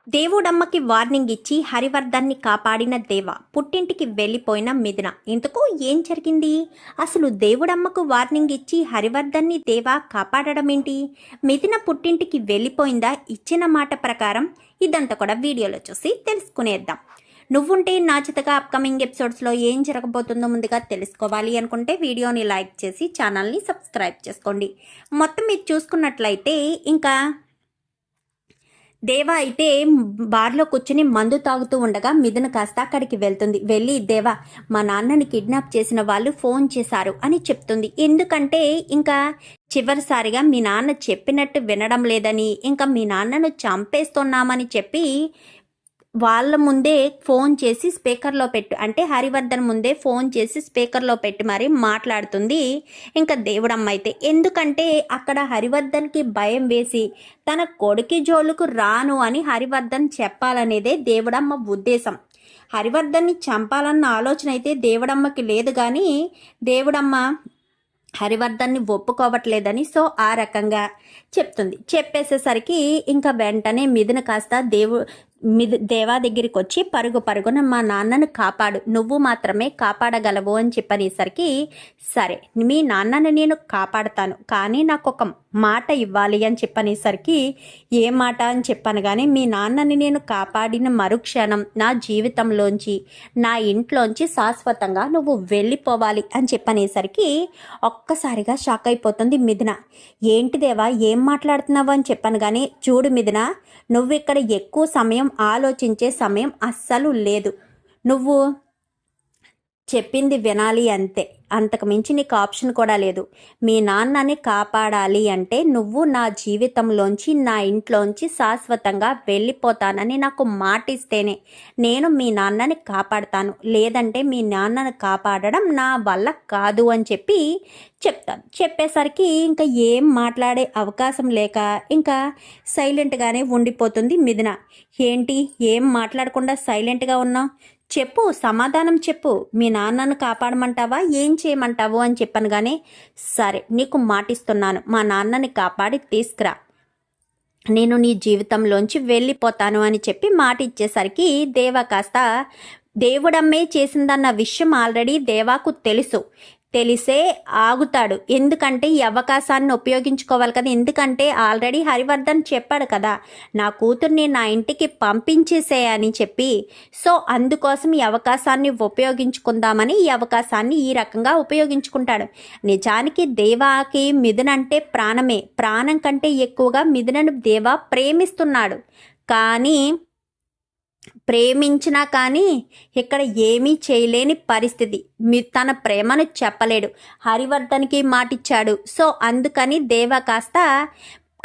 దేవుడమ్మకి warning ఇచ్చి హరివర్ధన్ని కాపాడిన దేవ పుట్టింటికి వెళ్ళిపోయిన మిథున. ఇంతకు ఏం జరిగింది? అసలు దేవుడమ్మకు వార్నింగ్ ఇచ్చి హరివర్ధన్ని దేవ కాపాడడం ఏంటి? మిథున పుట్టింటికి వెళ్ళిపోయిందా ఇచ్చిన మాట ప్రకారం? ఇదంతా కూడా వీడియోలో చూసి తెలుసుకునేద్దాం. నువ్వుంటే నా చేతగా అప్కమింగ్ ఎపిసోడ్స్లో ఏం జరగబోతుందో ముందుగా తెలుసుకోవాలి అనుకుంటే వీడియోని లైక్ చేసి ఛానల్ని సబ్స్క్రైబ్ చేసుకోండి. మొత్తం మీరు చూసుకున్నట్లయితే ఇంకా దేవా అయితే బార్లో కూర్చుని మందు తాగుతూ ఉండగా మిథున కాస్త అక్కడికి వెళ్తుంది. వెళ్ళి దేవా, మా నాన్నని కిడ్నాప్ చేసిన వాళ్ళు ఫోన్ చేశారు అని చెప్తుంది. ఎందుకంటే ఇంకా చివరిసారిగా మీ నాన్న చెప్పినట్టు వినడం లేదని, ఇంకా మీ నాన్నను చంపేస్తున్నామని చెప్పి వాళ్ళ ముందే ఫోన్ చేసి స్పీకర్లో పెట్టు అంటే హరివర్ధన్ ముందే ఫోన్ చేసి స్పీకర్లో పెట్టి మరీ మాట్లాడుతుంది ఇంకా దేవుడమ్మ అయితే. ఎందుకంటే అక్కడ హరివర్ధన్కి భయం వేసి తన కొడుకి జోలుకు రాను అని హరివర్ధన్ చెప్పాలనేదే దేవుడమ్మ ఉద్దేశం. హరివర్ధన్ని చంపాలన్న ఆలోచన అయితే దేవుడమ్మకి లేదు, కానీ దేవుడమ్మ హరివర్ధన్ని ఒప్పుకోవట్లేదని సో ఆ రకంగా చెప్తుంది. చెప్పేసేసరికి ఇంకా వెంటనే మిథున కాస్త దేవా దగ్గరికి వచ్చి పరుగున మా నాన్నను కాపాడు, నువ్వు మాత్రమే కాపాడగలవు అని చెప్పనేసరికి సరే మీ నాన్నని నేను కాపాడతాను, కానీ నాకు ఒక మాట ఇవ్వాలి అని చెప్పనేసరికి ఏ మాట అని చెప్పాను. కానీ మీ నాన్నని నేను కాపాడిన మరుక్షణం నా జీవితంలోంచి నా ఇంట్లోంచి శాశ్వతంగా నువ్వు వెళ్ళిపోవాలి అని చెప్పనేసరికి ఒక్కసారిగా షాక్ అయిపోతుంది మిథున. ఏంటి దేవా ఏం మాట్లాడుతున్నావు అని చెప్పాను. కానీ చూడు మిథున, నువ్వు ఇక్కడ ఎక్కువ సమయం ఆలోచించే సమయం అస్సలు లేదు. నువ్వు చెప్పింది వినాలి అంతే, అంతకు మించి నీకు ఆప్షన్ కూడా లేదు. మీ నాన్నని కాపాడాలి అంటే నువ్వు నా జీవితంలోంచి నా ఇంట్లోంచి శాశ్వతంగా వెళ్ళిపోతానని నాకు మాట ఇస్తేనే నేను మీ నాన్నని కాపాడతాను, లేదంటే మీ నాన్నని కాపాడడం నా వల్ల కాదు అని చెప్పి చెప్తాను. చెప్పేసరికి ఇంకా ఏం మాట్లాడే అవకాశం లేక ఇంకా సైలెంట్గానే ఉండిపోతుంది మిథున. ఏంటి ఏం మాట్లాడకుండా సైలెంట్గా ఉన్నావు? చెప్పు, సమాధానం చెప్పు. మీ నాన్నను కాపాడమంటావా, ఏం చేయమంటావు అని చెప్పాను. కానీ సరే నీకు మాటిస్తున్నాను, మా నాన్నని కాపాడి తీసుకురా, నేను నీ జీవితంలోంచి వెళ్ళిపోతాను అని చెప్పి మాట ఇచ్చేసరికి దేవా కాస్త దేవుడమ్మే చేసిందన్న విషయం ఆల్రెడీ దేవాకు తెలిసే ఆగుతాడు. ఎందుకంటే ఈ అవకాశాన్ని ఉపయోగించుకోవాలి కదా. ఎందుకంటే ఆల్రెడీ హరివర్ధన్ చెప్పాడు కదా, నా కూతుర్ని నా ఇంటికి పంపించేసేయని చెప్పి. సో అందుకోసం ఈ అవకాశాన్ని ఉపయోగించుకుందామని ఈ అవకాశాన్ని ఈ రకంగా ఉపయోగించుకుంటాడు. నిజానికి దేవాకి మిథున అంటే ప్రాణమే, ప్రాణం కంటే ఎక్కువగా మిథునను దేవా ప్రేమిస్తున్నాడు. కానీ ప్రేమించినా కానీ ఇక్కడ ఏమీ చేయలేని పరిస్థితి. తన ప్రేమను చెప్పలేడు, హరివర్ధన్కి మాటిచ్చాడు. సో అందుకని దేవా కాస్త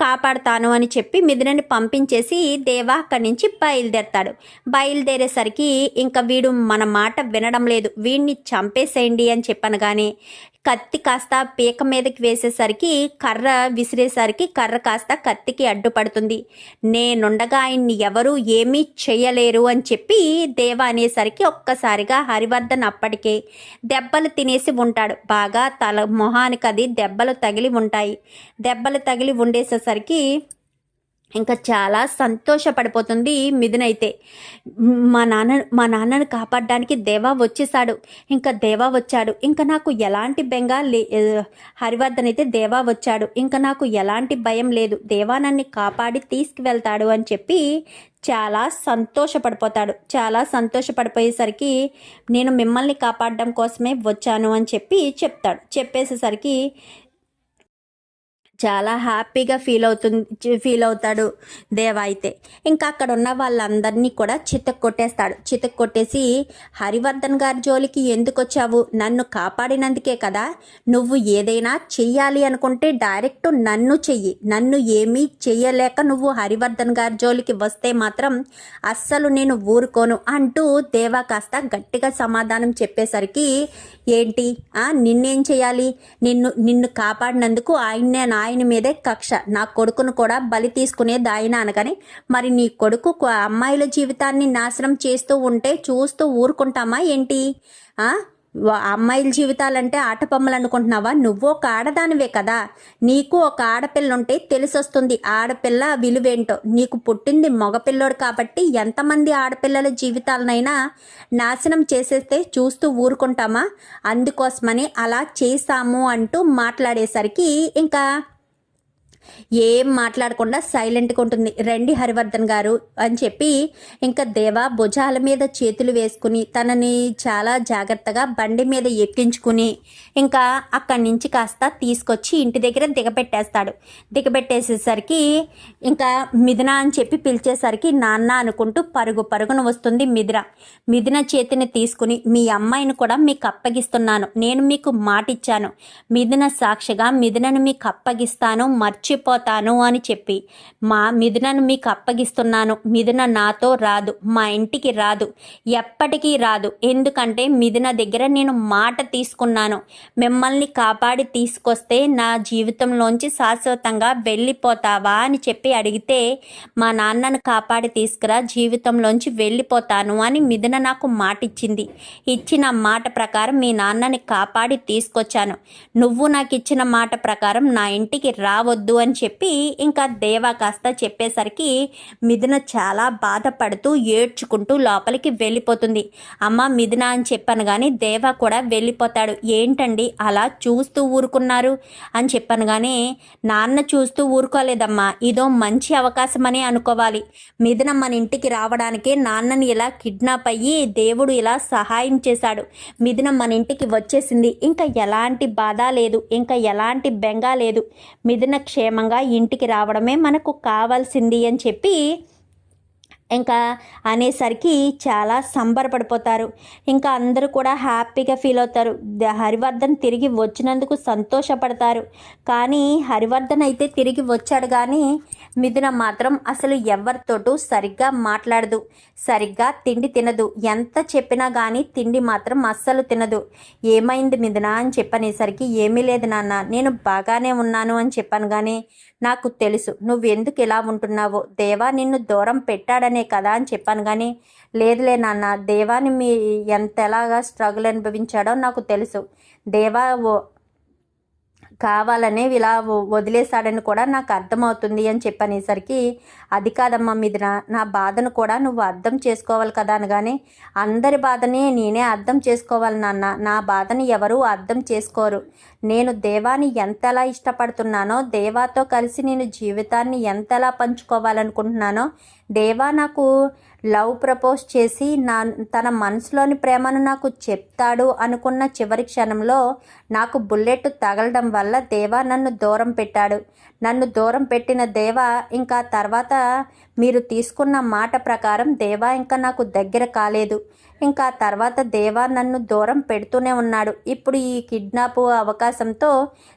కాపాడుతాను అని చెప్పి మిథునని పంపించేసి దేవా అక్కడి నుంచి బయలుదేరేసరికి ఇంకా వీడు మన మాట వినడం లేదు, వీడిని చంపేసేయండి అని చెప్పాను. కానీ కత్తి కాస్త పీక మీదకి వేసేసరికి కర్ర విసిరేసరికి కర్ర కాస్త కత్తికి అడ్డుపడుతుంది. నేనుండగా ఆయన్ని ఎవరూ ఏమీ చేయలేరు అని చెప్పి దేవ అనేసరికి ఒక్కసారిగా హరివర్ధన్ అప్పటికే దెబ్బలు తినేసి ఉంటాడు. బాగా మొహానికి అది దెబ్బలు తగిలి ఉంటాయి. దెబ్బలు తగిలి ఉండేసేసరికి ఇంకా చాలా సంతోషపడిపోతుంది మిథున అయితే. మా నాన్నను కాపాడడానికి దేవా వచ్చేసాడు, ఇంకా దేవా వచ్చాడు, ఇంకా నాకు ఎలాంటి బెంగ హరివర్ధన్ అయితే దేవా వచ్చాడు, ఇంకా నాకు ఎలాంటి భయం లేదు, దేవా నన్ను కాపాడి తీసుకువెళ్తాడు అని చెప్పి చాలా సంతోషపడిపోతాడు. చాలా సంతోషపడిపోయేసరికి నేను మిమ్మల్ని కాపాడడం కోసమే వచ్చాను అని చెప్పి చెప్తాడు. చెప్పేసేసరికి చాలా హ్యాపీగా ఫీల్ అవుతాడు దేవా అయితే. ఇంకా అక్కడ ఉన్న వాళ్ళందరినీ కూడా చితక్ కొట్టేసి హరివర్ధన్ గారి జోలికి ఎందుకు వచ్చావు, నన్ను కాపాడినందుకే కదా, నువ్వు ఏదైనా చెయ్యాలి అనుకుంటే డైరెక్ట్ నన్ను చెయ్యి, నన్ను ఏమీ చెయ్యలేక నువ్వు హరివర్ధన్ గారి జోలికి వస్తే మాత్రం అస్సలు నేను ఊరుకోను అంటూ దేవా కాస్త గట్టిగా సమాధానం చెప్పేసరికి ఏంటి నిన్నేం చేయాలి, నిన్ను కాపాడినందుకు ఆయన మీదే కక్ష, నా కొడుకును కూడా బలి తీసుకునేది ఆయన అనగానే మరి నీ కొడుకు అమ్మాయిల జీవితాన్ని నాశనం చేస్తూ ఉంటే చూస్తూ ఊరుకుంటామా ఏంటి? అమ్మాయిల జీవితాలంటే ఆటబొమ్మలు అనుకుంటున్నావా? నువ్వు ఒక ఆడదానివే కదా, నీకు ఒక ఆడపిల్ల ఉంటే తెలిసొస్తుంది ఆడపిల్ల విలువేంటో. నీకు పుట్టింది మగపిల్లోడు కాబట్టి ఎంతమంది ఆడపిల్లల జీవితాలనైనా నాశనం చేసేస్తే చూస్తూ ఊరుకుంటామా? అందుకోసమని అలా చేశాము అంటూ మాట్లాడేసరికి ఇంకా ఏం మాట్లాడకుండా సైలెంట్గా ఉంటుంది. రండి హరివర్ధన్ గారు అని చెప్పి ఇంకా దేవా భుజాల మీద చేతులు వేసుకుని తనని చాలా జాగ్రత్తగా బండి మీద ఎక్కించుకుని ఇంకా అక్కడి నుంచి కాస్త తీసుకొచ్చి ఇంటి దగ్గర దిగబెట్టేస్తాడు. దిగబెట్టేసేసరికి ఇంకా మిథున అని చెప్పి పిలిచేసరికి నాన్న అనుకుంటూ పరుగు పరుగున వస్తుంది మిథున. మిథున చేతిని తీసుకుని మీ అమ్మాయిని కూడా మీకు అప్పగిస్తున్నాను, నేను మీకు మాటిచ్చాను, మిథున సాక్షిగా మిథునను మీకు అప్పగిస్తాను, మర్చిపోతాను అని చెప్పి మా మిథునను మీకు అప్పగిస్తున్నాను. మిథున నాతో రాదు, మా ఇంటికి రాదు, ఎప్పటికీ రాదు. ఎందుకంటే మిథున దగ్గర నేను మాట తీసుకున్నాను, మిమ్మల్ని కాపాడి తీసుకొస్తే నా జీవితంలోంచి శాశ్వతంగా వెళ్ళిపోతావా అని చెప్పి అడిగితే మా నాన్నను కాపాడి తీసుకురా, జీవితంలోంచి వెళ్ళిపోతాను అని మిథున నాకు మాట ఇచ్చింది. ఇచ్చిన మాట ప్రకారం మీ నాన్నని కాపాడి తీసుకొచ్చాను. నువ్వు నాకు ఇచ్చిన మాట ప్రకారం నా ఇంటికి రావద్దు అని చెప్పి ఇంకా దేవా కాస్త చెప్పేసరికి మిథున చాలా బాధపడుతూ ఏడ్చుకుంటూ లోపలికి వెళ్ళిపోతుంది. అమ్మ మిథున అని చెప్పాను కానీ దేవా కూడా వెళ్ళిపోతాడు. ఏంటండి అలా చూస్తూ ఊరుకున్నారు అని చెప్పాను కానీ నాన్న చూస్తూ ఊరుకోలేదమ్మా, ఇదో మంచి అవకాశమని అనుకోవాలి. మిథున మన ఇంటికి రావడానికి నాన్నని ఇలా కిడ్నాప్ అయ్యి దేవుడు ఇలా సహాయం చేశాడు. మిథున మన ఇంటికి వచ్చేసింది, ఇంకా ఎలాంటి బాధ లేదు, ఇంకా ఎలాంటి బెంగ లేదు, మిథున క్షేమంగా ఇంటికి రావడమే మనకు కావాల్సింది అని చెప్పి ఇంకా అనేసరికి చాలా సంబరపడిపోతారు. ఇంకా అందరూ కూడా హ్యాపీగా ఫీల్ అవుతారు. హరివర్ధన్ తిరిగి వచ్చినందుకు సంతోషపడతారు. కానీ హరివర్ధన్ అయితే తిరిగి వచ్చాడు కానీ మిథున మాత్రం అసలు ఎవరితోటూ సరిగ్గా మాట్లాడదు, సరిగ్గా తిండి తినదు. ఎంత చెప్పినా కానీ తిండి మాత్రం అస్సలు తినదు. ఏమైంది మిథున అని చెప్పనేసరికి ఏమీ లేదు నాన్న, నేను బాగానే ఉన్నాను అని చెప్పాను కానీ నాకు తెలుసు నువ్వెందుకు ఇలా ఉంటున్నావో, దేవా నిన్ను దూరం పెట్టాడనే కదా అని చెప్పాను కానీ లేదులే నాన్న, దేవాని మీ ఎంతలాగా స్ట్రగుల్ అనుభవించాడో నాకు తెలుసు. దేవా కావాలనే ఇలా వదిలేశాడని కూడా నాకు అర్థమవుతుంది అని చెప్పనేసరికి అది కాదమ్మా మిథున, నా బాధను కూడా నువ్వు అర్థం చేసుకోవాలి కదా అనగానే అందరి బాధని నేనే అర్థం చేసుకోవాలి నాన్న, నా బాధని ఎవరూ అర్థం చేసుకోరు. నేను దేవాని ఎంతలా ఇష్టపడుతున్నానో, దేవాతో కలిసి నేను జీవితాన్ని ఎంతలా పంచుకోవాలనుకుంటున్నానో, దేవా నాకు లవ్ ప్రపోజ్ చేసి తన మనసులోని ప్రేమను నాకు చెప్తాడు అనుకున్న చివరి క్షణంలో నాకు బుల్లెట్ తగలడం వల్ల దేవా నన్ను దూరం పెట్టాడు. నన్ను దూరం పెట్టిన దేవా ఇంకా తర్వాత మీరు తీసుకున్న మాట ప్రకారం దేవా ఇంకా నాకు దగ్గర కాలేదు. ఇంకా తర్వాత దేవా నన్ను దూరం పెడుతూనే ఉన్నాడు. ఇప్పుడు ఈ కిడ్నాప్ అవకాశంతో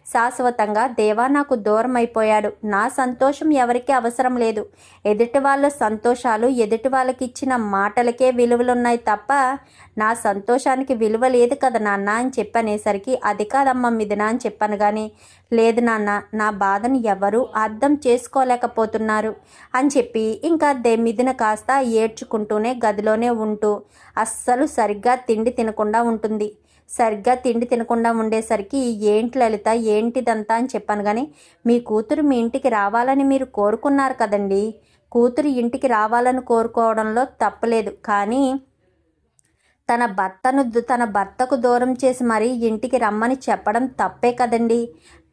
శాశ్వతంగా దేవా నాకు దూరం అయిపోయాడు. నా సంతోషం ఎవరికీ అవసరం లేదు. ఎదుటి వాళ్ళ సంతోషాలు ఎదుటి వాళ్ళకి ఇచ్చిన మాటలకే విలువలున్నాయి తప్ప నా సంతోషానికి విలువ లేదు కదా నాన్న అని చెప్పనేసరికి అది కాదమ్మా మిథున అని చెప్పాను కానీ లేదు నాన్న, నా బాధను ఎవరూ అర్థం చేసుకోలేకపోతున్నారు అని చెప్పి ఇంకా మిథున కాస్త ఏడ్చుకుంటూనే గదిలోనే ఉంటూ అస్సలు సరిగ్గా తిండి తినకుండా ఉంటుంది. సరిగ్గా తిండి తినకుండా ఉండేసరికి ఏంటి లలిత ఏంటిదంతా అని చెప్పాను కానీ మీ కూతురు మీ ఇంటికి రావాలని మీరు కోరుకున్నారు కదండి, కూతురు ఇంటికి రావాలని కోరుకోవడంలో తప్పలేదు. కానీ తన భర్తకు దూరం చేసి మరీ ఇంటికి రమ్మని చెప్పడం తప్పే కదండి.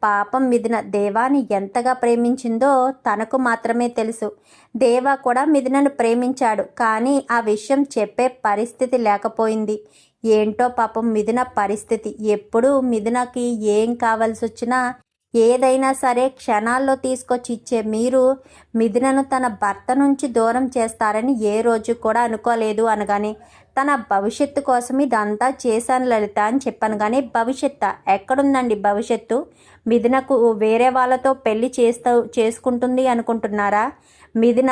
పాపం మిథున దేవాని ఎంతగా ప్రేమించిందో తనకు మాత్రమే తెలుసు. దేవా కూడా మిథునను ప్రేమించాడు కానీ ఆ విషయం చెప్పే పరిస్థితి లేకపోయింది. ఏంటో పాపం మిథున పరిస్థితి. ఎప్పుడూ మిథునకి ఏం కావాల్సి వచ్చినా ఏదైనా సరే క్షణాల్లో తీసుకొచ్చి ఇచ్చే మీరు మిథునను తన భర్త నుంచి దూరం చేస్తారని ఏ రోజు కూడా అనుకోలేదు అనగానే తన భవిష్యత్తు కోసం ఇదంతా చేశాను లలిత అని చెప్పాను కానీ భవిష్యత్తు ఎక్కడుందండి? భవిష్యత్తు మిథునకు వేరే వాళ్ళతో పెళ్లి చేసుకుంటుంది అనుకుంటున్నారా? మిథున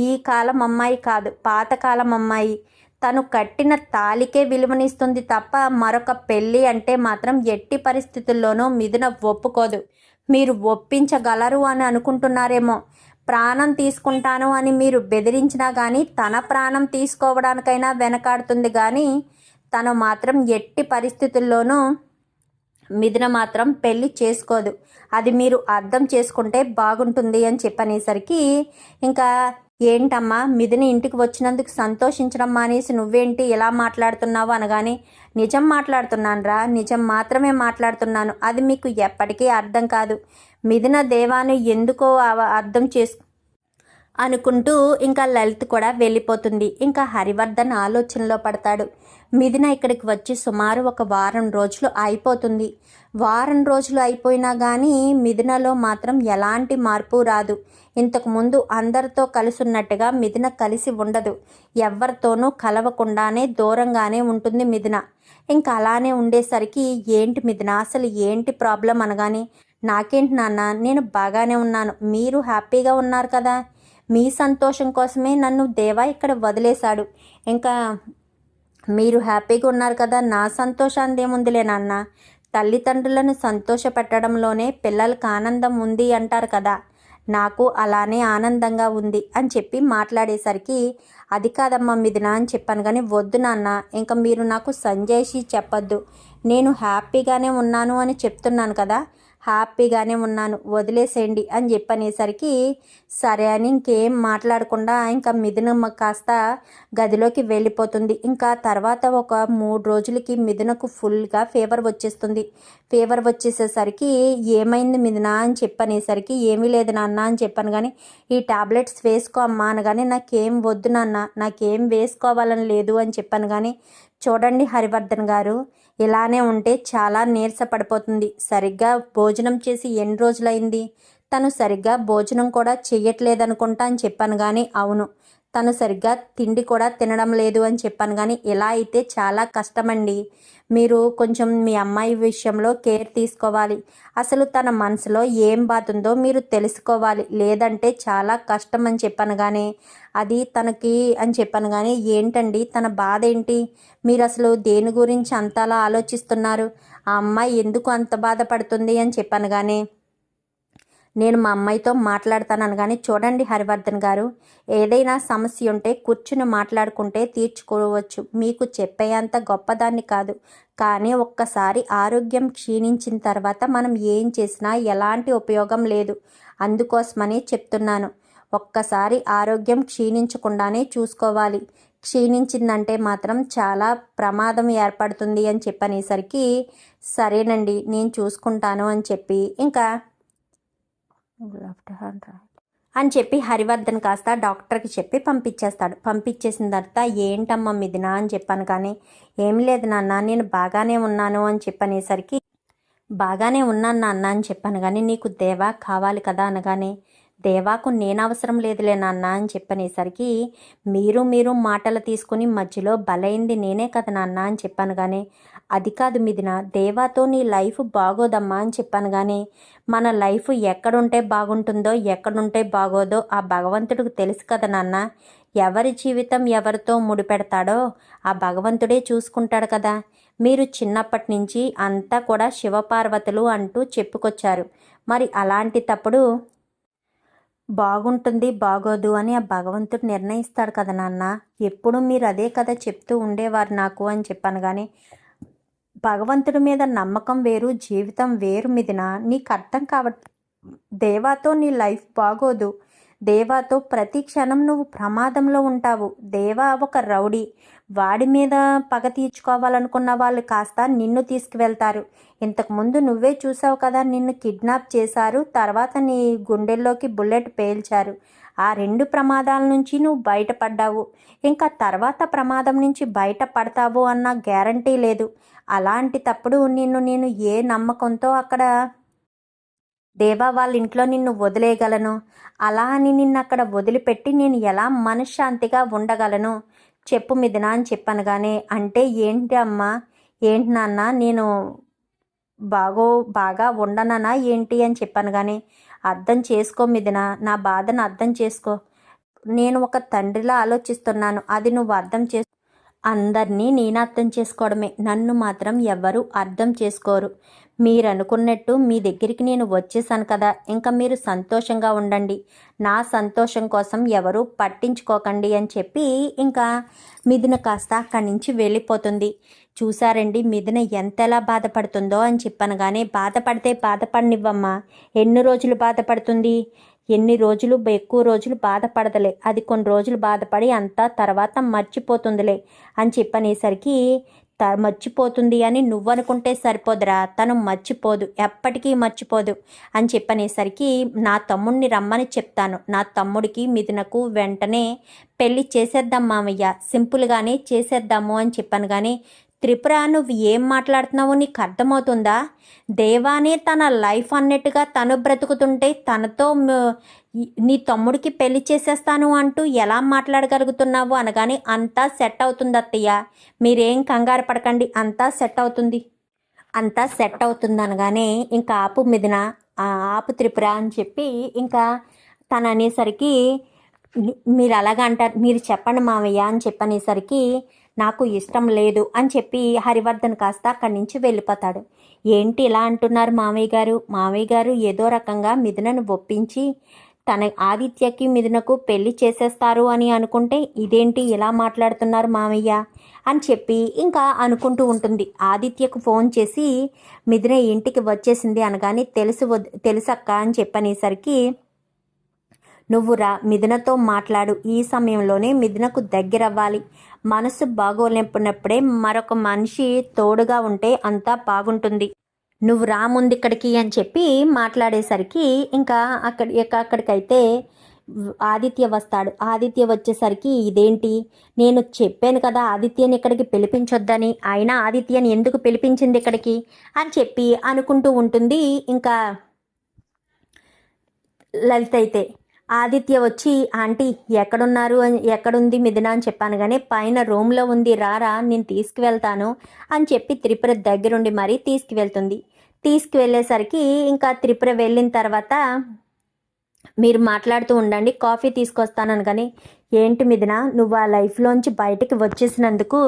ఈ కాలం అమ్మాయి కాదు, పాతకాలం అమ్మాయి. తను కట్టిన తాలికే విలువనిస్తుంది తప్ప మరొక పెళ్ళి అంటే మాత్రం ఎట్టి పరిస్థితుల్లోనూ మిథున ఒప్పుకోదు. మీరు ఒప్పించగలరు అని అనుకుంటున్నారేమో. ప్రాణం తీసుకుంటాను అని మీరు బెదిరించినా కానీ తన ప్రాణం తీసుకోవడానికైనా వెనకాడుతుంది కానీ తను మాత్రం ఎట్టి పరిస్థితుల్లోనూ మిథున మాత్రం పెళ్ళి చేసుకోదు, అది మీరు అర్థం చేసుకుంటే బాగుంటుంది అని చెప్పనేసరికి ఇంకా ఏంటమ్మా మిథున ఇంటికి వచ్చినందుకు సంతోషించడం మానేసి నువ్వేంటి ఇలా మాట్లాడుతున్నావు అనగానే నిజం మాట్లాడుతున్నాను రా, నిజం మాత్రమే మాట్లాడుతున్నాను, అది మీకు ఎప్పటికీ అర్థం కాదు. మిథున దేవాను ఎందుకో అర్థం అనుకుంటూ ఇంకా లలిత్ కూడా వెళ్ళిపోతుంది. ఇంకా హరివర్ధన్ ఆలోచనలో పడతాడు. మిథున ఇక్కడికి వచ్చి సుమారు ఒక వారం రోజులు అయిపోతుంది. వారం రోజులు అయిపోయినా కానీ మిథునలో మాత్రం ఎలాంటి మార్పు రాదు. ఇంతకుముందు అందరితో కలిసి ఉన్నట్టుగా మిథున కలిసి ఉండదు. ఎవరితోనూ కలవకుండానే దూరంగానే ఉంటుంది మిథున. ఇంకా అలానే ఉండేసరికి ఏంటి మిథున అసలు ఏంటి ప్రాబ్లం అనగానే నాకేంటి నాన్న, నేను బాగానే ఉన్నాను, మీరు హ్యాపీగా ఉన్నారు కదా, మీ సంతోషం కోసమే నన్ను దేవా ఇక్కడ వదిలేశాడు, ఇంకా మీరు హ్యాపీగా ఉన్నారు కదా, నా సంతోషాన్ని ఏముందిలే నాన్న, తల్లిదండ్రులను సంతోషపెట్టడంలోనే పిల్లలకు ఆనందం ఉంది అంటారు కదా, నాకు అలానే ఆనందంగా ఉంది అని చెప్పి మాట్లాడేసరికి అది కాదమ్మా మిథున అని చెప్పాను. కానీ వద్దు నాన్న, ఇంకా మీరు నాకు సంజయ్షి చెప్పొద్దు, నేను హ్యాపీగానే ఉన్నాను అని చెప్తున్నాను కదా, హ్యాపీగానే ఉన్నాను, వదిలేసేయండి అని చెప్పనేసరికి సరే అని ఇంకేం మాట్లాడకుండా ఇంకా మిథున కాస్త గదిలోకి వెళ్ళిపోతుంది. ఇంకా తర్వాత ఒక 3 రోజులకి మిథునకు ఫుల్గా ఫీవర్ వచ్చేస్తుంది. ఫీవర్ వచ్చేసేసరికి ఏమైంది మిథున అని చెప్పనేసరికి ఏమీ లేదు నాన్న అని చెప్పాను. కానీ ఈ టాబ్లెట్స్ వేసుకో అమ్మా అనగానే నాకేం వద్దు నాన్న, నాకేం వేసుకోవాలని లేదు అని చెప్పాను. కానీ చూడండి హరివర్ధన్ గారు, ఇలానే ఉంటే చాలా నీరస పడిపోతుంది. సరిగ్గా భోజనం చేసి ఎన్ని రోజులైంది, తను సరిగ్గా భోజనం కూడా చెయ్యట్లేదనుకుంటా అని చెప్పాను. కానీ అవును, తను సరిగ్గా తిండి కూడా తినడం లేదు అని చెప్పాను. కానీ ఇలా అయితే చాలా కష్టమండి, మీరు కొంచెం మీ అమ్మాయి విషయంలో కేర్ తీసుకోవాలి, అసలు తన మనసులో ఏం బాధ ఉందో మీరు తెలుసుకోవాలి, లేదంటే చాలా కష్టం అని చెప్పాను. కానీ అది తనకి అని చెప్పాను. కానీ ఏంటండి తన బాధ ఏంటి, మీరు అసలు దేని గురించి అంతలా ఆలోచిస్తున్నారు, ఆ అమ్మాయి ఎందుకు అంత బాధపడుతుంది అని చెప్పాను. కానీ నేను మా అమ్మాయితో మాట్లాడతాను అనగానే చూడండి హరివర్ధన్ గారు, ఏదైనా సమస్య ఉంటే కూర్చుని మాట్లాడుకుంటే తీర్చుకోవచ్చు, మీకు చెప్పేంత గొప్పదాన్ని కాదు, కానీ ఒక్కసారి ఆరోగ్యం క్షీణించిన తర్వాత మనం ఏం చేసినా ఎలాంటి ఉపయోగం లేదు, అందుకోసమని చెప్తున్నాను, ఒక్కసారి ఆరోగ్యం క్షీణించకుండానే చూసుకోవాలి, క్షీణించిందంటే మాత్రం చాలా ప్రమాదం ఏర్పడుతుంది అని చెప్పనేసరికి సరేనండి నేను చూసుకుంటాను అని చెప్పి ఇంకా లెఫ్ట్ హ్యాండ్ రైట్ అని చెప్పి హరివర్ధన్ కాస్త డాక్టర్కి చెప్పి పంపించేస్తాడు. పంపించేసిన తర్వాత ఏంటమ్మా మిథున అని చెప్పాను. కానీ ఏం లేదు నాన్న, నేను బాగానే ఉన్నాను అని చెప్పనేసరికి బాగానే ఉన్నాను నాన్న అని చెప్పాను. కానీ నీకు దేవా కావాలి కదా అనగానే దేవాకు నేను అవసరం లేదులే నాన్న అని చెప్పనేసరికి మీరు మాటలు తీసుకుని మధ్యలో బలైంది నేనే కదా నాన్న అని చెప్పాను. కానీ అది కాదు మిథున, దేవాతో నీ లైఫ్ బాగోదమ్మా అని చెప్పాను. కానీ మన లైఫ్ ఎక్కడుంటే బాగుంటుందో ఎక్కడుంటే బాగోదో ఆ భగవంతుడికి తెలుసు కదా నాన్న, ఎవరి జీవితం ఎవరితో ముడిపెడతాడో ఆ భగవంతుడే చూసుకుంటాడు కదా, మీరు చిన్నప్పటి నుంచి అంతా కూడా శివపార్వతులు అంటూ చెప్పుకొచ్చారు, మరి అలాంటి తప్పుడు బాగుంటుంది బాగోదు అని ఆ భగవంతుడు నిర్ణయిస్తాడు కదా నాన్న, ఎప్పుడు మీరు అదే కదా చెప్తూ ఉండేవారు నాకు అని చెప్పాను. కానీ భగవంతుడి మీద నమ్మకం వేరు, జీవితం వేరు మిథున, నీకు అర్థం కావట్లేదు, దేవాతో నీ లైఫ్ బాగోదు, దేవాతో ప్రతి క్షణం నువ్వు ప్రమాదంలో ఉంటావు, దేవా ఒక రౌడీ, వాడి మీద పగ తీర్చుకోవాలనుకున్న వాళ్ళు కాస్త నిన్ను తీసుకువెళ్తారు, ఇంతకుముందు నువ్వే చూసావు కదా, నిన్ను కిడ్నాప్ చేశారు, తర్వాత నీ గుండెల్లోకి బుల్లెట్ పేల్చారు, ఆ 2 ప్రమాదాల నుంచి నువ్వు బయటపడ్డావు, ఇంకా తర్వాత ప్రమాదం నుంచి బయటపడతావు అన్న గ్యారంటీ లేదు, అలాంటి తప్పుడు నేను ఏ నమ్మకంతో అక్కడ దేవా వాళ్ళ ఇంట్లో నిన్ను వదిలేయగలను, అలా అని నిన్ను అక్కడ వదిలిపెట్టి నేను ఎలా మనశ్శాంతిగా ఉండగలను చెప్పు మిథున అని చెప్పాను. కానీ అంటే ఏంటి అమ్మా, ఏంటి నాన్న, నేను బాగా ఉండననా ఏంటి అని చెప్పాను. కానీ అర్థం చేసుకో మిథున, నా బాధను అర్థం చేసుకో, నేను ఒక తండ్రిలా ఆలోచిస్తున్నాను, అది నువ్వు అర్థం అందరినీ నేను అర్థం చేసుకోవడమే, నన్ను మాత్రం ఎవ్వరూ అర్థం చేసుకోరు, మీరు అనుకున్నట్టు మీ దగ్గరికి నేను వచ్చేసాను కదా, ఇంకా మీరు సంతోషంగా ఉండండి, నా సంతోషం కోసం ఎవరు పట్టించుకోకండి అని చెప్పి ఇంకా మిథున కాస్త అక్కడి నుంచి వెళ్ళిపోతుంది. చూసారండి మిథున ఎంతలా బాధపడుతుందో అని చెప్పాను. కానీ బాధపడితే బాధపడనివ్వమ్మా, ఎన్ని రోజులు బాధపడుతుంది, ఎన్ని రోజులు ఎక్కువ రోజులు బాధపడదులే, అది కొన్ని రోజులు బాధపడి అంతా తర్వాత మర్చిపోతుందిలే అని చెప్పనేసరికి మర్చిపోతుంది అని నువ్వనుకుంటే సరిపోదురా, తను మర్చిపోదు, ఎప్పటికీ మర్చిపోదు అని చెప్పనేసరికి నా తమ్ముడిని రమ్మని చెప్తాను, నా తమ్ముడికి మిథునకు వెంటనే పెళ్ళి చేసేద్దాం మామయ్య, సింపుల్గానే చేసేద్దాము అని చెప్పాను. కానీ త్రిపుర నువ్వు ఏం మాట్లాడుతున్నావో నీకు అర్థమవుతుందా? దేవానే తన లైఫ్ అన్నట్టుగా తను బ్రతుకుతుంటే తనతో నీ తమ్ముడికి పెళ్లి చేసేస్తాను అంటూ ఎలా మాట్లాడగలుగుతున్నావు అనగానే అంతా సెట్ అవుతుంది అత్తయ్య, మీరేం కంగారు పడకండి, అంతా సెట్ అవుతుంది, అంతా సెట్ అవుతుంది అనగానే ఇంకా ఆపు మిథున, ఆపు త్రిపుర అని చెప్పి ఇంకా తను అనేసరికి మీరు అలాగ అంటారు, మీరు చెప్పండి మామయ్య అని చెప్పనేసరికి నాకు ఇష్టం లేదు అని చెప్పి హరివర్ధన్ కాస్త అక్కడి నుంచి వెళ్ళిపోతాడు. ఏంటి ఇలా అంటున్నారు మామయ్య గారు ఏదో రకంగా మిథునను ఒప్పించి తన ఆదిత్యకి మిథునకు పెళ్లి చేసేస్తారు అని అనుకుంటే ఇదేంటి ఇలా మాట్లాడుతున్నారు మామయ్య అని చెప్పి ఇంకా అనుకుంటూ ఉంటుంది. ఆదిత్యకు ఫోన్ చేసి మిథున ఇంటికి వచ్చేసింది అనగానే తెలుసక్క అని చెప్పనేసరికి నువ్వు రా, మిథునతో మాట్లాడు, ఈ సమయంలోనే మిథునకు దగ్గరవ్వాలి, మనసు బాగోలేనప్పుడే మరొక మనిషి తోడుగా ఉంటే అంతా బాగుంటుంది, నువ్వు రా ముందిక్కడికి అని చెప్పి మాట్లాడేసరికి ఇంకా అక్కడికైతే ఆదిత్య వస్తాడు. ఆదిత్య వచ్చేసరికి ఇదేంటి, నేను చెప్పాను కదా ఆదిత్యని ఇక్కడికి పిలిపించొద్దని, అయినా ఆదిత్యని ఎందుకు పిలిపించింది ఇక్కడికి అని చెప్పి అనుకుంటూ ఉంటుంది. ఇంకా లలిత అయితే ఆదిత్య వచ్చి ఆంటీ ఎక్కడున్నారు అని, ఎక్కడుంది మిథున అని చెప్పాను. కానీ పైన రూమ్లో ఉంది, రారా నేను తీసుకువెళ్తాను అని చెప్పి త్రిపుర దగ్గరుండి మరీ తీసుకువెళ్తుంది. తీసుకువెళ్ళేసరికి ఇంకా త్రిపుర వెళ్ళిన తర్వాత మీరు మాట్లాడుతూ ఉండండి, కాఫీ తీసుకొస్తానని. కానీ ఏంటి మిథున, నువ్వు ఆ లైఫ్లోంచి బయటికి వచ్చేసినందుకు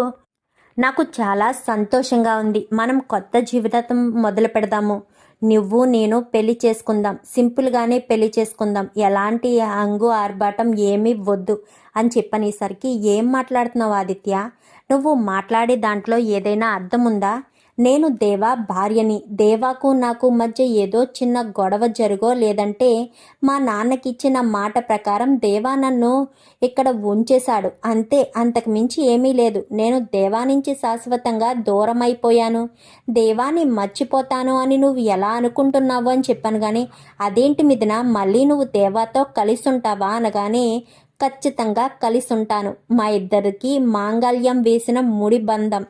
నాకు చాలా సంతోషంగా ఉంది, మనం కొత్త జీవితం మొదలు పెడదాము, నువ్వు నేను పెళ్లి చేసుకుందాం, సింపుల్గానే పెళ్లి చేసుకుందాం, ఎలాంటి హంగు ఆర్భాటం ఏమీ వద్దు అని చెప్పనేసరికి ఏం మాట్లాడుతున్నావు ఆదిత్య, నువ్వు మాట్లాడే దాంట్లో ఏదైనా అర్థం ఉందా? నేను దేవా భార్యని, దేవాకు నాకు మధ్య ఏదో చిన్న గొడవ జరుగో లేదంటే మా నాన్నకిచ్చిన మాట ప్రకారం దేవా నన్ను ఇక్కడ ఉంచేశాడు అంతే, అంతకు మించి ఏమీ లేదు. నేను దేవా నుంచి శాశ్వతంగా దూరం అయిపోయాను, దేవాని మర్చిపోతాను అని నువ్వు ఎలా అనుకుంటున్నావు అని చెప్పాను. కానీ అదేంటి మిథున, మళ్ళీ నువ్వు దేవాతో కలిసి ఉంటావా అనగానే ఖచ్చితంగా కలిసి ఉంటాను, మా ఇద్దరికి మాంగళ్యం వేసిన ముడి బంధం,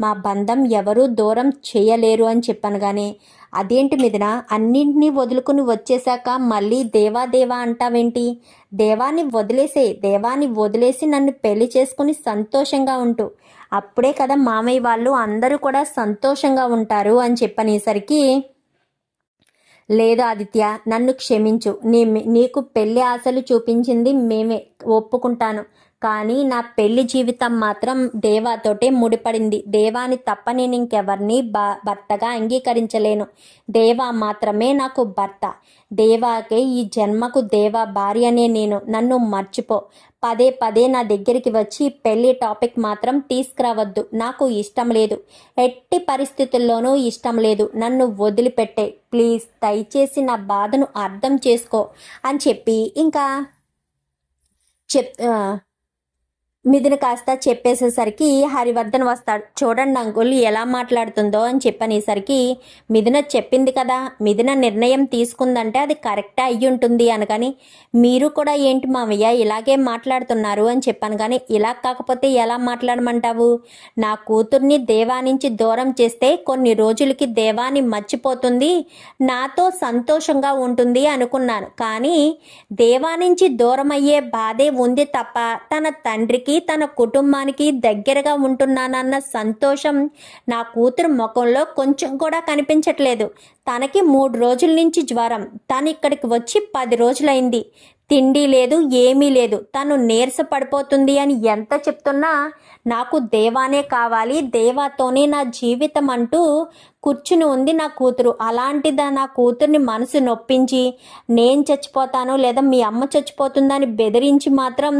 మా బంధం ఎవరూ దూరం చేయలేరు అని చెప్పాను. కానీ అదేంటి మిథున, అన్నింటినీ వదులుకుని వచ్చేశాక మళ్ళీ దేవా దేవా అంటావేంటి? దేవాన్ని వదిలేసి నన్ను పెళ్లి చేసుకుని సంతోషంగా ఉంటూ, అప్పుడే కదా మామయ్య వాళ్ళు అందరూ కూడా సంతోషంగా ఉంటారు అని చెప్పనేసరికి లేదు ఆదిత్య, నన్ను క్షమించు, నీకు పెళ్లి ఆశలు చూపించింది మేమే, ఒప్పుకుంటాను. కానీ నా పెళ్లి జీవితం మాత్రం దేవాతోటే ముడిపడింది, దేవాని తప్ప నేను ఇంకెవరిని భర్తగా అంగీకరించలేను, దేవా మాత్రమే నాకు భర్త, దేవాకే ఈ జన్మకు దేవా భార్యనే నేను, నన్ను మర్చిపో, పదే పదే నా దగ్గరికి వచ్చి పెళ్లి టాపిక్ మాత్రం తీసుకురావద్దు, నాకు ఇష్టం లేదు, ఎట్టి పరిస్థితుల్లోనూ ఇష్టం లేదు, నన్ను వదిలిపెట్టే ప్లీజ్, దయచేసి నా బాధను అర్థం చేసుకో అని చెప్పి ఇంకా మిథున కాస్త చెప్పేసేసరికి హరివర్ధన్ వస్తాడు. చూడండి అంకుల్ ఎలా మాట్లాడుతుందో అని చెప్పనేసరికి మిథున చెప్పింది కదా, మిథున నిర్ణయం తీసుకుందంటే అది కరెక్టే అయ్యి ఉంటుంది అనగాని మీరు కూడా ఏంటి మామయ్య ఇలాగే మాట్లాడుతున్నారు అని చెప్పాను. కానీ ఇలా కాకపోతే ఎలా మాట్లాడమంటావు? నా కూతుర్ని దేవా నుంచి దూరం చేస్తే కొన్ని రోజులకి దేవాని మర్చిపోతుంది, నాతో సంతోషంగా ఉంటుంది అనుకున్నాను. కానీ దేవా నుంచి దూరం అయ్యే బాధే ఉంది తప్ప తన తండ్రికి తన కుటుంబానికి దగ్గరగా ఉంటున్నానన్న సంతోషం నా కూతురు ముఖంలో కొంచెం కూడా కనిపించట్లేదు. తనకి 3 రోజుల నుంచి జ్వరం, తను ఇక్కడికి వచ్చి 10 రోజులైంది, తిండి లేదు ఏమీ లేదు, తను నీరస పడిపోతుంది అని ఎంత చెప్తున్నా నాకు దేవానే కావాలి, దేవాతోనే నా జీవితం అంటూ కూర్చుని ఉంది నా కూతురు. అలాంటిదా నా కూతుర్ని మనసు నొప్పించి నేను చచ్చిపోతాను లేదా మీ అమ్మ చచ్చిపోతుందని బెదిరించి మాత్రం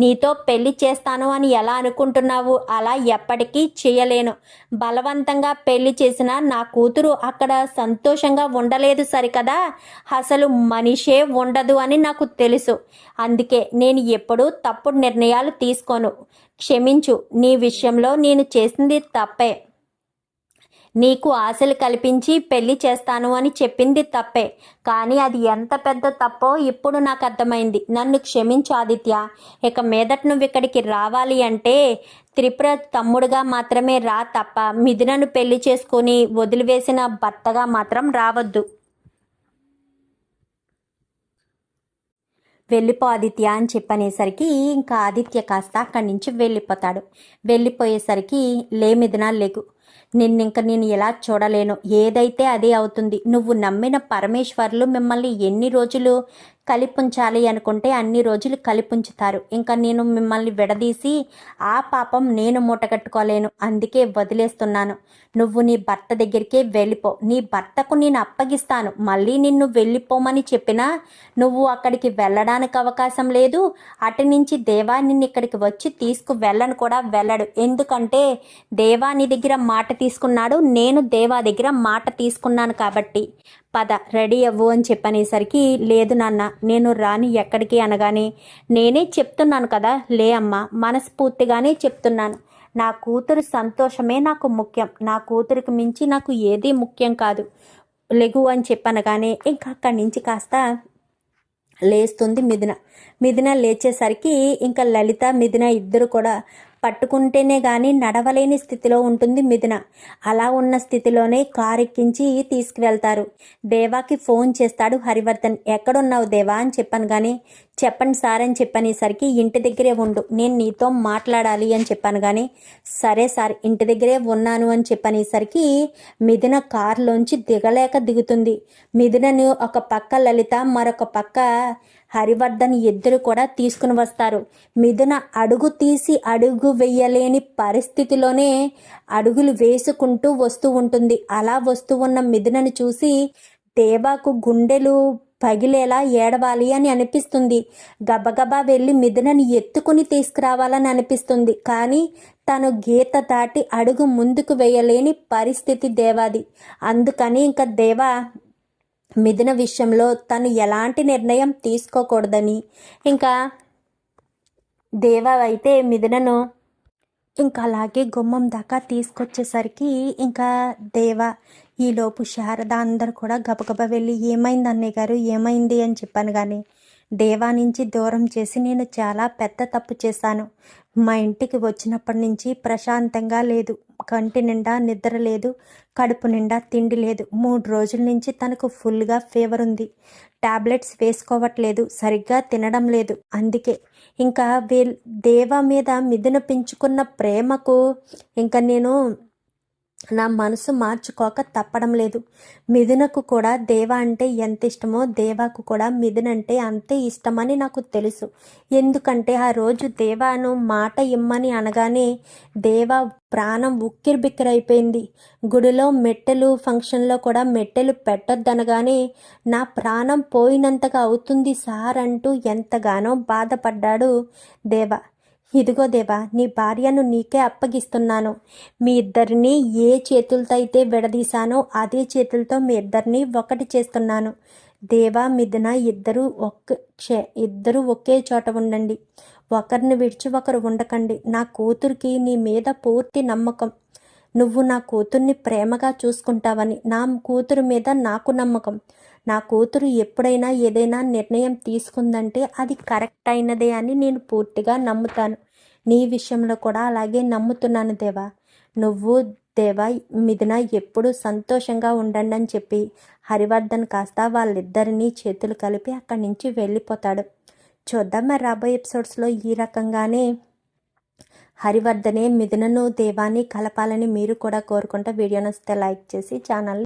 నీతో పెళ్లి చేస్తాను అని ఎలా అనుకుంటున్నావు? అలా ఎప్పటికీ చేయలేను. బలవంతంగా పెళ్లి చేసినా నా కూతురు అక్కడ సంతోషంగా ఉండలేదు సరికదా, అసలు మనిషే ఉండదు అని నాకు తెలుసు. అందుకే నేను ఎప్పుడూ తప్పుడు నిర్ణయాలు తీసుకోను. క్షమించు, నీ విషయంలో నేను చేసింది తప్పే. నీకు ఆశలు కల్పించి పెళ్లి చేస్తాను అని చెప్పింది తప్పే. కానీ అది ఎంత పెద్ద తప్పో ఇప్పుడు నాకు అర్థమైంది. నన్ను క్షమించు ఆదిత్య. ఇక మీదట నువ్వు ఇక్కడికి రావాలి అంటే త్రిపుర తమ్ముడుగా మాత్రమే రా తప్ప మిథునను పెళ్లి చేసుకొని వదిలివేసిన భర్తగా మాత్రం రావద్దు. వెళ్ళిపో ఆదిత్య అని చెప్పనేసరికి ఇంకా ఆదిత్య కాస్త అక్కడి నుంచి వెళ్ళిపోతాడు. వెళ్ళిపోయేసరికి మిథున లేగు, నిన్నింక నేను ఎలా చూడలేను, ఏదైతే అదే అవుతుంది. నువ్వు నమ్మిన పరమేశ్వర్లు మిమ్మల్ని ఎన్ని రోజులు కలిపుంచాలి అనుకుంటే అన్ని రోజులు కలిపుంచుతారు. ఇంకా నేను మిమ్మల్ని విడదీసి ఆ పాపం నేను మూటగట్టుకోలేను. అందుకే వదిలేస్తున్నాను. నువ్వు నీ భర్త దగ్గరికే వెళ్ళిపో. నీ భర్తకు నేను అప్పగిస్తాను. మళ్ళీ నిన్ను వెళ్ళిపోమని చెప్పినా నువ్వు అక్కడికి వెళ్ళడానికి అవకాశం లేదు. అటు నుంచి దేవా నిన్ను ఇక్కడికి వచ్చి వెళ్ళను కూడా వెళ్ళడు. ఎందుకంటే దేవా నీ దగ్గర మాట తీసుకున్నాడు, నేను దేవా దగ్గర మాట తీసుకున్నాను కాబట్టి పద రెడీ అవ్వు అని చెప్పనేసరికి లేదు నాన్న నేను రాని ఎక్కడికి అనగానే నేనే చెప్తున్నాను కదా, లే అమ్మ మనస్ఫూర్తిగానే చెప్తున్నాను. నా కూతురు సంతోషమే నాకు ముఖ్యం. నా కూతురికి మించి నాకు ఏదీ ముఖ్యం కాదు. లెగు అని చెప్పనగానే ఇంకా అక్కడి నుంచి కాస్త లేస్తుంది మిథున లేచేసరికి ఇంకా లలిత మిథున ఇద్దరు కూడా పట్టుకుంటేనే కానీ నడవలేని స్థితిలో ఉంటుంది మిథున. అలా ఉన్న స్థితిలోనే కారు ఎక్కించి తీసుకువెళ్తారు. దేవాకి ఫోన్ చేస్తాడు హరివర్ధన్. ఎక్కడున్నావు దేవా అని చెప్పాను కానీ చెప్పండి సార్ అని చెప్పనేసరికి ఇంటి దగ్గరే ఉండు, నేను నీతో మాట్లాడాలి అని చెప్పాను కానీ సరే సార్ ఇంటి దగ్గరే ఉన్నాను అని చెప్పనేసరికి మిథున కారులోంచి దిగుతుంది. మిథునను ఒక పక్క లలిత మరొక పక్క హరివర్ధన్ ఇద్దరు కూడా తీసుకుని వస్తారు. మిథున అడుగు తీసి అడుగు వెయ్యలేని పరిస్థితిలోనే అడుగులు వేసుకుంటూ వస్తూ ఉంటుంది. అలా వస్తూ ఉన్న మిథునను చూసి దేవాకు గుండెలు పగిలేలా ఏడవాలి అని అనిపిస్తుంది. గబగబా వెళ్ళి మిథునని ఎత్తుకుని తీసుకురావాలని అనిపిస్తుంది. కానీ తను గీత దాటి అడుగు ముందుకు వేయలేని పరిస్థితి దేవాది. అందుకని ఇంకా దేవా మిథున విషయంలో తను ఎలాంటి నిర్ణయం తీసుకోకూడదని ఇంకా దేవా అయితే మిథునను ఇంకా అలాగే గుమ్మం దాకా తీసుకొచ్చేసరికి ఇంకా దేవా ఈలోపు శారద అందరు కూడా గబగబా వెళ్ళి ఏమైంది అన్నయ్య గారు ఏమైంది అని చెప్పాను. కానీ దేవా నుంచి దూరం చేసి నేను చాలా పెద్ద తప్పు చేశాను. మా ఇంటికి వచ్చినప్పటి నుంచి ప్రశాంతంగా లేదు. కంటి నిండా నిద్ర లేదు, కడుపు నిండా తిండి లేదు. 3 రోజుల నుంచి తనకు ఫుల్గా ఫీవర్ ఉంది. టాబ్లెట్స్ వేసుకోవట్లేదు, సరిగ్గా తినడం లేదు. అందుకే ఇంకా దేవా మీద మిథున పెంచుకున్న ప్రేమకు ఇంకా నేను నా మనసు మార్చుకోక తప్పడం లేదు. మిథునకు కూడా దేవ అంటే ఎంత ఇష్టమో దేవాకు కూడా మిథున అంటే అంతే ఇష్టమని నాకు తెలుసు. ఎందుకంటే ఆ రోజు దేవాను మాట ఇమ్మని అనగానే దేవ ప్రాణం ఉక్కిరిబిక్కిరైపోయింది. గుడిలో మెట్టెలు ఫంక్షన్లో కూడా మెట్టెలు పెట్టొద్దనగానే నా ప్రాణం పోయినంతగా అవుతుంది సార్ అంటూ ఎంతగానో బాధపడ్డాడు దేవ. ఇదిగో దేవా నీ భార్యను నీకే అప్పగిస్తున్నాను. మీ ఇద్దరిని ఏ చేతులతో అయితే విడదీశానో అదే చేతులతో మీ ఇద్దరిని ఒకటి చేస్తున్నాను. దేవా మిథున ఇద్దరు ఒకే చోట ఉండండి. ఒకరిని విడిచి ఒకరు ఉండకండి. నా కూతురికి నీ మీద పూర్తి నమ్మకం. నువ్వు నా కూతుర్ని ప్రేమగా చూసుకుంటావని నా కూతురు మీద నాకు నమ్మకం. నా కూతురు ఎప్పుడైనా ఏదైనా నిర్ణయం తీసుకుందంటే అది కరెక్ట్ అయినదే అని నేను పూర్తిగా నమ్ముతాను. నీ విషయంలో కూడా అలాగే నమ్ముతున్నాను దేవా. నువ్వు దేవా మిథున ఎప్పుడు సంతోషంగా ఉండండి అని చెప్పి హరివర్ధన్ కాస్త వాళ్ళిద్దరినీ చేతులు కలిపి అక్కడి నుంచి వెళ్ళిపోతాడు. చూద్దాం మరి రాబోయే ఎపిసోడ్స్లో ఈ రకంగానే హరివర్ధనే మిథునను దేవాన్ని కలపాలని మీరు కూడా కోరుకుంటే వీడియో నచ్చితే లైక్ చేసి ఛానల్